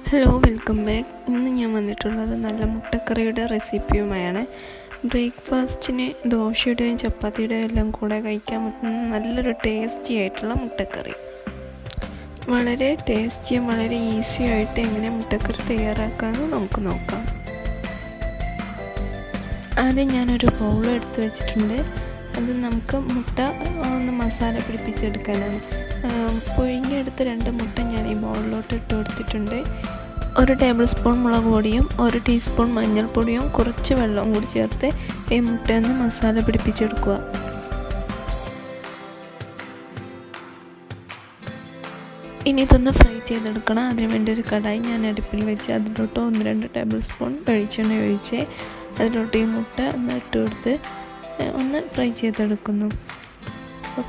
Hello, welcome back. ഇന്ന് ഞാൻ വന്നിട്ടുള്ളത് നല്ല മുട്ടക്കറിയുടെ റെസിപ്പിയുമായാണ്. ബ്രേക്ക്ഫാസ്റ്റിന് ദോശയുടെയും ചപ്പാത്തിയുടെയും എല്ലാം കൂടെ കഴിക്കാൻ പറ്റുന്ന നല്ലൊരു ടേസ്റ്റി ആയിട്ടുള്ള മുട്ടക്കറി. വളരെ ടേസ്റ്റിയും വളരെ ഈസി ആയിട്ട് എങ്ങനെ മുട്ടക്കറി തയ്യാറാക്കാമെന്ന് നമുക്ക് നോക്കാം. ആദ്യം ഞാനൊരു ബൗൾ എടുത്ത് വെച്ചിട്ടുണ്ട്. അത് നമുക്ക് മുട്ട ഒന്ന് മസാല പിടിപ്പിച്ചെടുക്കാനാണ്. പുഴുങ്ങിയെടുത്ത് 2 മുട്ട ഞാൻ ഈ ബൗളിലോട്ട് ഇട്ട് കൊടുത്തിട്ടുണ്ട്. 1 ടേബിൾ സ്പൂൺ മുളക് പൊടിയും 1 ടീസ്പൂൺ മഞ്ഞൾപ്പൊടിയും കുറച്ച് വെള്ളവും കൂടി ചേർത്ത് ഈ മുട്ടയൊന്ന് മസാല പിടിപ്പിച്ചെടുക്കുക. ഇനി ഇതൊന്ന് ഫ്രൈ ചെയ്തെടുക്കണം. അതിന് വേണ്ടി ഒരു കടായി ഞാൻ അടുപ്പിൽ വെച്ച് അതിലോട്ട് 1-2 ടേബിൾ സ്പൂൺ വെളിച്ചെണ്ണ ഒഴിച്ച് അതിലോട്ട് ഈ മുട്ട ഒന്ന് ഇട്ട് കൊടുത്ത് ഒന്ന് ഫ്രൈ ചെയ്തെടുക്കുന്നു.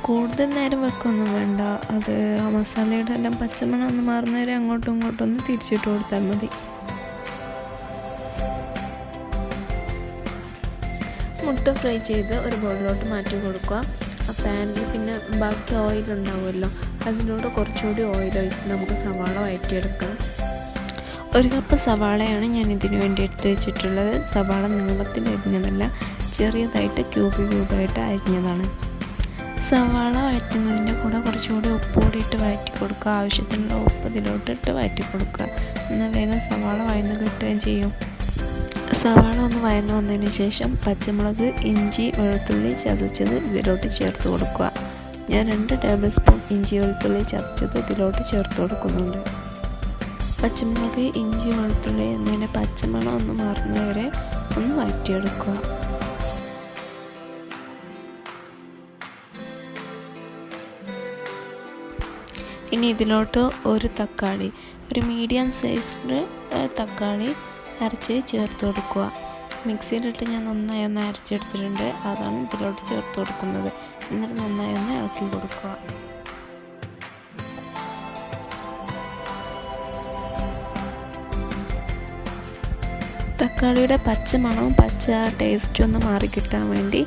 കൂടുതൽ നേരം വെക്കൊന്നും വേണ്ട. അത് ആ മസാലയുടെ എല്ലാം പച്ചമണം ഒന്ന് മാറുന്നവരെ അങ്ങോട്ടും ഇങ്ങോട്ടും ഒന്ന് തിരിച്ചിട്ട് കൊടുത്താൽ മതി. മുട്ട ഫ്രൈ ചെയ്ത് ഒരു ബൗളിലോട്ട് മാറ്റി കൊടുക്കുക. ആ പാനിൽ പിന്നെ ബാക്കി ഓയിൽ ഉണ്ടാവുമല്ലോ, അതിലൂടെ കുറച്ചുകൂടി ഓയിൽ ഒഴിച്ച് നമുക്ക് സവാള വഴറ്റിയെടുക്കാം. 1 കപ്പ് സവാളയാണ് ഞാൻ ഇതിനു വേണ്ടി എടുത്ത് വെച്ചിട്ടുള്ളത്. സവാള നീളത്തിൽ അരിഞ്ഞതല്ല, ചെറിയതായിട്ട് ക്യൂബായിട്ട് അരിഞ്ഞതാണ്. സവാള വഴറ്റുന്നതിൻ്റെ കൂടെ കുറച്ചുകൂടി ഉപ്പ് കൂടി ഇട്ട് വഴറ്റി കൊടുക്കുക. ആവശ്യത്തിനുള്ള ഉപ്പ് ഇതിലോട്ട് ഇട്ട് വഴറ്റി കൊടുക്കുക. എന്നാൽ വേഗം സവാള വഴന്ന് കിട്ടുകയും ചെയ്യും. സവാള ഒന്ന് വഴന്ന് വന്നതിന് ശേഷം പച്ചമുളക്, ഇഞ്ചി, വെളുത്തുള്ളി ചതച്ചത് ഇതിലോട്ട് ചേർത്ത് കൊടുക്കുക. ഞാൻ 2 ടേബിൾ സ്പൂൺ ഇഞ്ചി വെളുത്തുള്ളി ചതച്ചത് ഇതിലോട്ട് ചേർത്ത് കൊടുക്കുന്നുണ്ട്. പച്ചമുളക്, ഇഞ്ചി, വെളുത്തുള്ളി എന്നതിൻ്റെ പച്ചമണം ഒന്ന് മാറുന്നവരെ ഒന്ന് വഴറ്റിയെടുക്കുക. ഇനി ഇതിലോട്ട് ഒരു തക്കാളി, ഒരു മീഡിയം സൈസിൻ്റെ തക്കാളി അരച്ച് ചേർത്ത് കൊടുക്കുക. മിക്സിയിലിട്ട് ഞാൻ നന്നായി ഒന്ന് അരച്ചെടുത്തിട്ടുണ്ട്. അതാണ് ഇതിലോട്ട് ചേർത്ത് കൊടുക്കുന്നത്. എന്നിട്ട് നന്നായി ഒന്ന് ഇളക്കി കൊടുക്കുക. തക്കാളിയുടെ പച്ച മണവും പച്ച ടേസ്റ്റും ഒന്ന് മാറിക്കിട്ടാൻ വേണ്ടി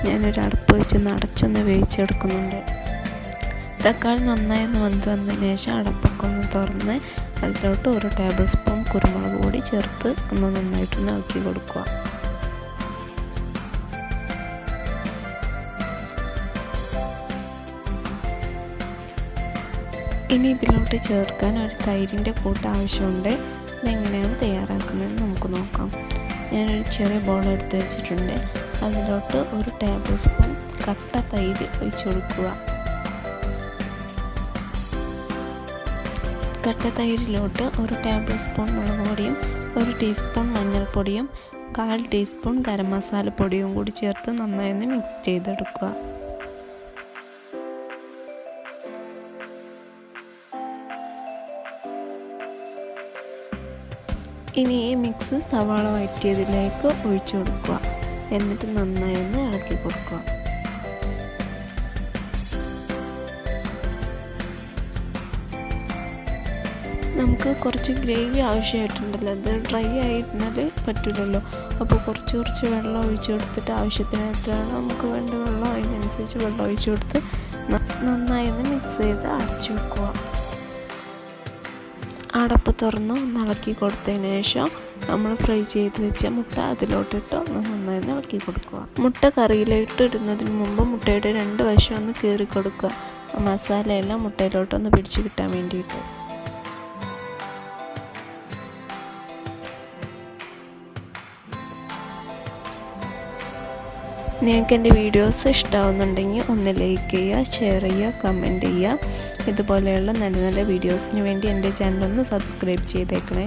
ഞാനൊരു അടുപ്പ് വെച്ചൊന്ന് അടച്ചൊന്ന് വേവിച്ചെടുക്കുന്നുണ്ട്. തക്കാളി നന്നായി ഒന്ന് വന്നതിന് ശേഷം അടപ്പൊക്കെ ഒന്ന് തുറന്ന് അതിലോട്ട് 1 ടേബിൾ സ്പൂൺ കുരുമുളക് പൊടി ചേർത്ത് ഒന്ന് നന്നായിട്ടൊന്ന് ഇളക്കി കൊടുക്കുക. ഇനി ഇതിലോട്ട് ചേർക്കാൻ ഒരു തൈരിൻ്റെ കൂട്ട് ആവശ്യമുണ്ട്. ഇതെങ്ങനെയാണ് തയ്യാറാക്കുന്നതെന്ന് നമുക്ക് നോക്കാം. ഞാനൊരു ചെറിയ ബൗൾ എടുത്ത് വെച്ചിട്ടുണ്ട്. അതിലോട്ട് 1 ടേബിൾ സ്പൂൺ കട്ട തൈര് ഒഴിച്ചു കൊടുക്കുക. കട്ട തൈരിലോട്ട് 1 ടേബിൾ സ്പൂൺ മുളക് പൊടിയും 1 ടീസ്പൂൺ മഞ്ഞൾപ്പൊടിയും 1/4 ടീസ്പൂൺ ഗരം മസാലപ്പൊടിയും കൂടി ചേർത്ത് നന്നായി ഒന്ന് മിക്സ് ചെയ്തെടുക്കുക. ഇനി ഈ മിക്സ് സവാള വഴറ്റിയതിലേക്ക് ഒഴിച്ചു കൊടുക്കുക. എന്നിട്ട് നന്നായി ഒന്ന് ഇളക്കി കൊടുക്കുക. നമുക്ക് കുറച്ച് ഗ്രേവി ആവശ്യമായിട്ടുണ്ടല്ലോ, അത് ഡ്രൈ ആയിരുന്നാൽ പറ്റില്ലല്ലോ. അപ്പോൾ കുറച്ച് വെള്ളം ഒഴിച്ചു കൊടുത്തിട്ട് ആവശ്യത്തിന് എത്രയാണ് നമുക്ക് വേണ്ട വെള്ളം അതിനനുസരിച്ച് വെള്ളം ഒഴിച്ചു കൊടുത്ത് നന്നായി ഒന്ന് മിക്സ് ചെയ്ത് അടച്ചു വെക്കുക. അടപ്പ് തുറന്ന് ഒന്ന് ഇളക്കി കൊടുത്തതിന് ശേഷം നമ്മൾ ഫ്രൈ ചെയ്ത് വെച്ച മുട്ട അതിലോട്ടിട്ട് ഒന്ന് നന്നായി ഇളക്കി കൊടുക്കുക. മുട്ട കറിയിലോട്ട് ഇടുന്നതിന് മുമ്പ് മുട്ടയുടെ 2 വശം ഒന്ന് കീറി കൊടുക്കുക. മസാലയെല്ലാം മുട്ടയിലോട്ടൊന്ന് പിടിച്ചു കിട്ടാൻ വേണ്ടിയിട്ട്. നിങ്ങൾക്ക് എൻ്റെ വീഡിയോസ് ഇഷ്ടമാവുന്നുണ്ടെങ്കിൽ ഒന്ന് ലൈക്ക് ചെയ്യുക, ഷെയർ ചെയ്യുക, കമൻറ്റ് ചെയ്യുക. ഇതുപോലെയുള്ള നല്ല നല്ല വീഡിയോസിന് വേണ്ടി എൻ്റെ ചാനൽ ഒന്ന് സബ്സ്ക്രൈബ് ചെയ്തേക്കണേ.